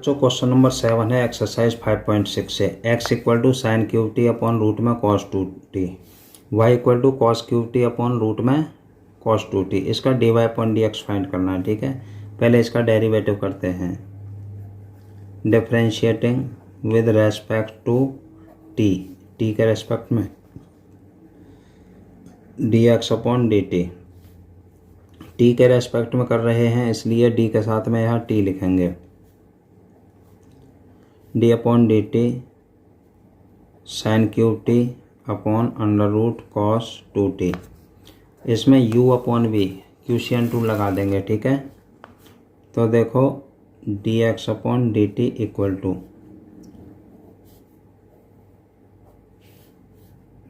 बच्चों question number 7 है exercise 5.6 से। x equal to sine cube t upon root में cos 2t, y equal to cos cube t upon root में cos 2t। इसका dy upon dx find करना है। ठीक है, पहले इसका डेरिवेटिव करते हैं। Differentiating with respect to t, t के रेस्पेक्ट में dx अपॉन dt। t के रेस्पेक्ट में कर रहे हैं इसलिए d के साथ में यहाँ t लिखेंगे। D upon d t sine cube t upon under root cos 2t। इसमें u अपॉन v क्यूशियन टू लगा देंगे। ठीक है, तो देखो dx upon d t equal to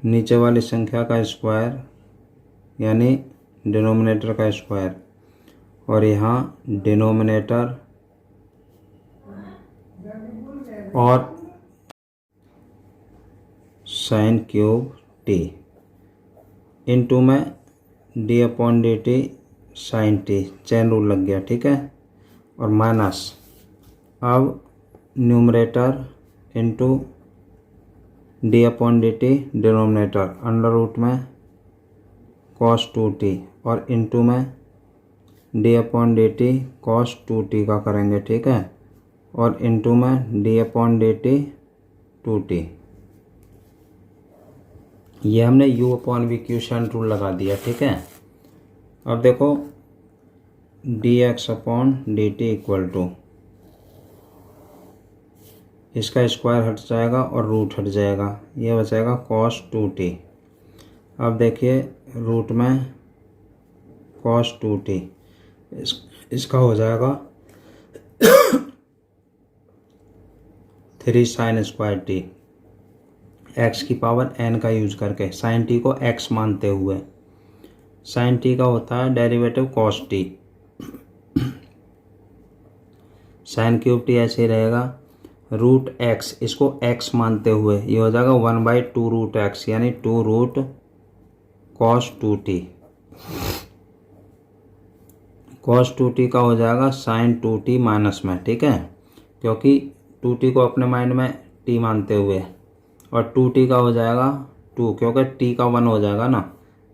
नीचे वाली संख्या का स्क्वायर यानी डिनोमिनेटर का स्क्वायर, और यहाँ डिनोमिनेटर और साइन क्यूब टी इनटू में d upon d t sine t, chain rule लग गया। ठीक है, और माइनस अब numerator into d upon d t denominator under root में कॉस 2t और इनटू में d upon d t cos 2t का करेंगे। ठीक है, और इनटू में d upon d T 2t। ये हमने u upon v quotient rule लगा दिया। ठीक है, अब देखो dx upon d t equal to इसका स्क्वायर हट जाएगा और रूट हट जाएगा, ये बचेगा कॉस 2t। अब देखिए रूट में कॉस 2t इसका हो जाएगा 3 साइन स्क्वायर टी, एक्स की पावर n का यूज करके साइन टी को x मानते हुए। साइन टी का होता है derivative cos T. Sine cube T ऐसे ही रहेगा रूट x, इसको x मानते हुए ये हो जाएगा 1/2 रूट x यानी 2 root cos 2t। Cos 2t का हो जाएगा साइन 2t माइनस में। ठीक है, क्योंकि 2t को अपने माइंड में t मानते हुए, और 2t का हो जाएगा 2 क्योंकि t का 1 हो जाएगा ना,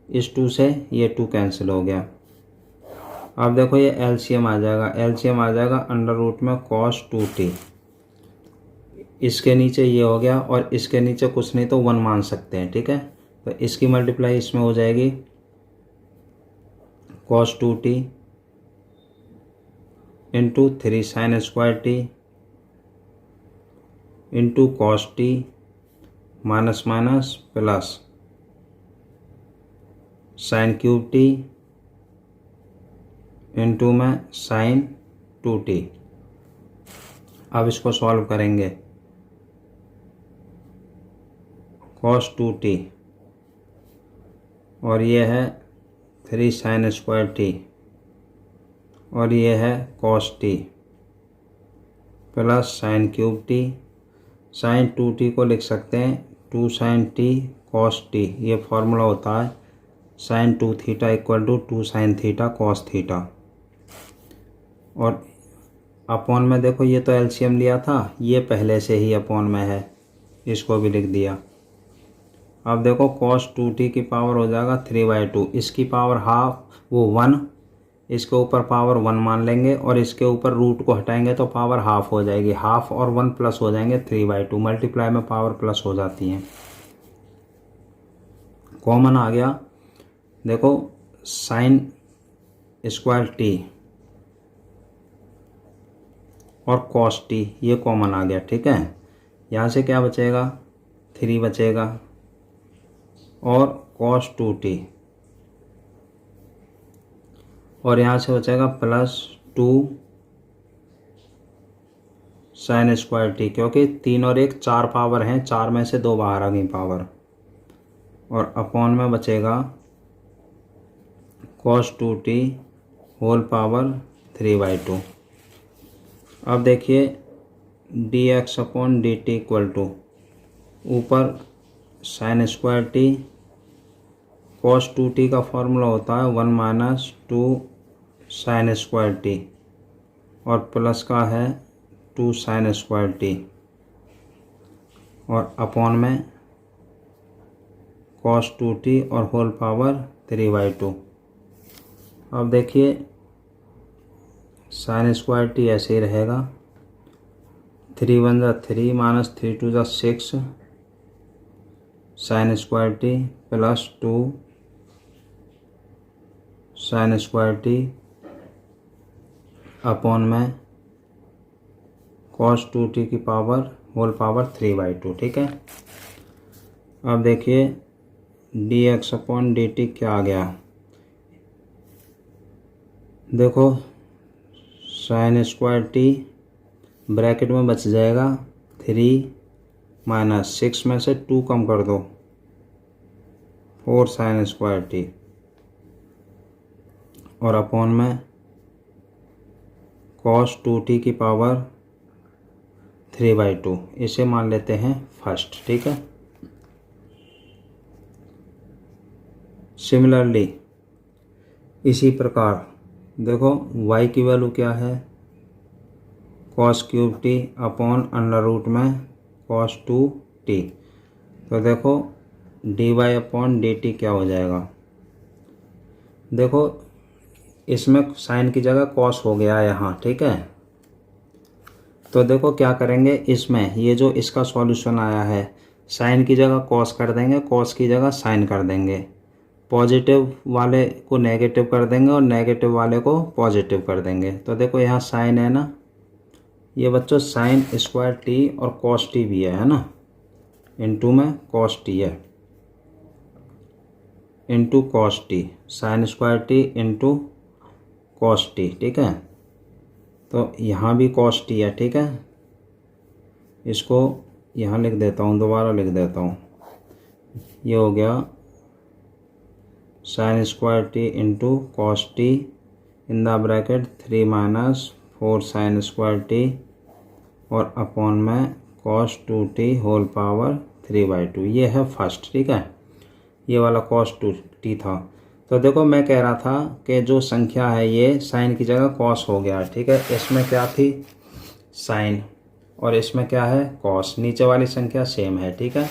इस 2 से ये 2 कैंसिल हो गया। अब देखो ये एलसीएम आ जाएगा, एलसीएम आ जाएगा अंडर रूट में कॉस 2t। इसके नीचे ये हो गया और इसके नीचे कुछ नहीं तो 1 मान सकते हैं। ठीक है, तो इसकी मल्टीप्लाई इसमें हो जाएगी cos 2t into 3 sign square T into cos T minus minus plus sine cube T into में साइन 2t। अब इसको सॉल्व करेंगे। कॉस 2t और ये है 3 साइन स्क्वायर टी और ये है cos t plus sine cube t. Sine 2t को लिख सकते हैं 2 साइन टी कॉस टी, ये फॉर्मूला होता है sine 2 theta equal to 2 sine theta cos theta. और अपॉन में देखो ये तो एलसीएम लिया था, ये पहले से ही अपॉन में है, इसको भी लिख दिया। अब देखो कॉस 2t की पावर हो जाएगा 3/2, इसकी पावर हाफ वो 1, इसके ऊपर पावर 1 मान लेंगे और इसके ऊपर रूट को हटाएंगे तो पावर हाफ हो जाएगी। हाफ और 1 प्लस हो जाएंगे 3/2, मल्टीप्लाई में पावर प्लस हो जाती हैं। कॉमन आ गया, देखो साइन स्क्वायर टी और कॉस टी ये कॉमन आ गया। ठीक है, यहाँ से क्या बचेगा 3 बचेगा और कॉस 2t, और यहाँ से बचेगा प्लस 2 साइन स्क्वायर टी, क्योंकि 3 और 1 4 पावर हैं, 4 में से 2 बाहर आ गई पावर, और अपॉन में बचेगा कॉस 2t होल पावर 3/2। अब देखिए dx upon d t equal to ऊपर sine square t cos 2t का फॉर्मूला होता है 1 माइनस 2 साइन स्क्वायर टी, और प्लस का है 2 साइन स्क्वायर टी और अपॉन में कॉस 2t और होल पावर 3/2। अब देखिए साइन स्क्वायर टी ऐसे ही रहेगा, 3 1 जा 3 माइनस 3 2 जा 6 sign square T plus 2 sine square T upon में कॉस 2t की पावर होल पावर 3/2। ठीक है। अब देखिए dx अपॉन dt क्या आ गया, देखो साइन स्क्वायर टी ब्रैकेट में बच जाएगा 3 माइनस 6 में से 2 कम कर दो 4 साइन स्क्वायर टी और अपॉन में कॉस 2t की पावर 3/2। इसे मान लेते हैं फर्स्ट। ठीक है। सिमिलरली इसी प्रकार देखो y की वैल्यू क्या है, cos cube t upon under root में कॉस 2t। तो देखो dy अपॉन dt क्या हो जाएगा, देखो इसमें साइन की जगह कॉस हो गया यहाँ। ठीक है। तो देखो क्या करेंगे, इसमें ये जो इसका सॉल्यूशन आया है साइन की जगह कॉस कर देंगे, कॉस की जगह साइन कर देंगे, पॉजिटिव वाले को नेगेटिव कर देंगे और नेगेटिव वाले को पॉजिटिव कर देंगे। तो देखो यहाँ साइन है ना, ये बच्चों साइन स्क्वायर टी और कॉस टी भी है ना, इनटू में कॉस टी है, into cos T, sign square T into cos T. ठीक है। तो यहाँ भी कॉस टी है। ठीक है। इसको यहाँ लिख देता हूँ, दोबारा लिख देता हूँ, ये हो गया sign square T into cos T in the bracket 3 minus 4 sine square t और अपॉन में कॉस 2t होल पावर 3/2। ये है फर्स्ट। ठीक है। ये वाला कॉस 2t था। तो देखो मैं कह रहा था कि जो संख्या है ये साइन की जगह कॉस हो गया। ठीक है। इसमें क्या थी साइन और इसमें क्या है कॉस, नीचे वाली संख्या सेम है। ठीक है।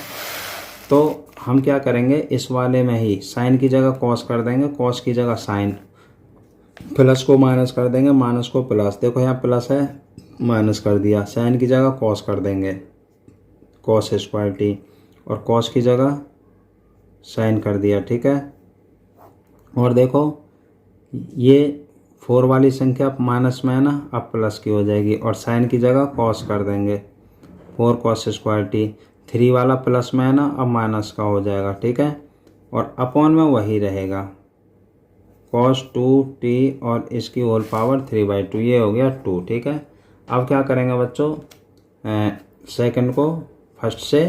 तो हम क्या करेंगे, इस वाले में ही साइन की जगह कॉस कर देंगे, कॉस की जगह साइन, प्लस को माइनस कर देंगे, माइनस को प्लस। देखो यहाँ प्लस है माइनस कर दिया, साइन की जगह कॉस कर देंगे कॉस स्क्वायर टी और कॉस की जगह साइन कर दिया। ठीक है। और देखो ये 4 वाली संख्या माइनस में है ना, अब प्लस की हो जाएगी और साइन की जगह कॉस कर देंगे 4 कॉस स्क्वायर टी, 3 वाला प्लस में है ना, अब माइनस का हो जाएगा। ठीक है। और अपॉन में वही रहेगा कॉस 2t और इसकी होल पावर 3/2, ये हो गया 2। ठीक है। अब क्या करेंगे बच्चों, सेकंड को फर्स्ट से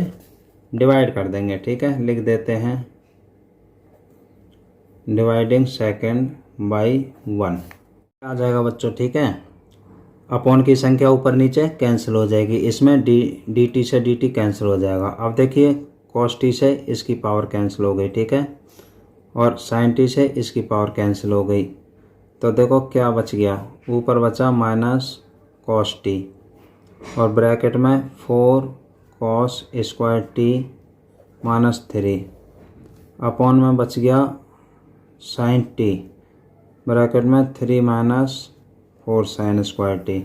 डिवाइड कर देंगे। ठीक है। लिख देते हैं डिवाइडिंग सेकंड बाई 1 आ जाएगा बच्चों। ठीक है। अपॉन की संख्या ऊपर नीचे कैंसिल हो जाएगी, इसमें dt से dt कैंसिल हो जाएगा। अब देखिए cos t से इसकी पावर कैंसिल हो गई। ठीक है। और sin t से इसकी पावर कैंसिल हो गई। तो देखो क्या बच गया, ऊपर बचा माइनस cos t और ब्रैकेट में 4 cos square t minus 3 upon में बच गया sin t ब्रैकेट में 3 minus 4 sine square t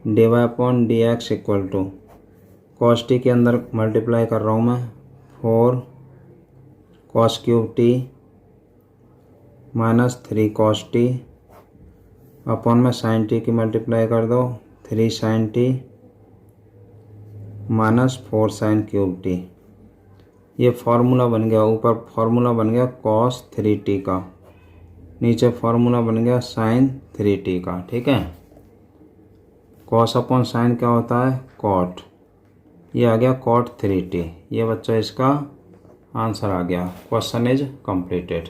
divide upon d x equal to cos t के अंदर मल्टीप्लाई कर रहा हूँ मैं 4 cos cube t minus 3 cos t upon में साइन टी की मल्टीप्लाई कर दो 3 sine t minus 4 sine cube t. ये फार्मूला बन गया, ऊपर फार्मूला बन गया कॉस 3t का, नीचे फार्मूला बन गया साइन 3t का। ठीक है। कॉस अपॉन साइन क्या होता है कॉट, ये आ गया कॉट 3t। ये बच्चा इसका आंसर आ गया। Question is completed.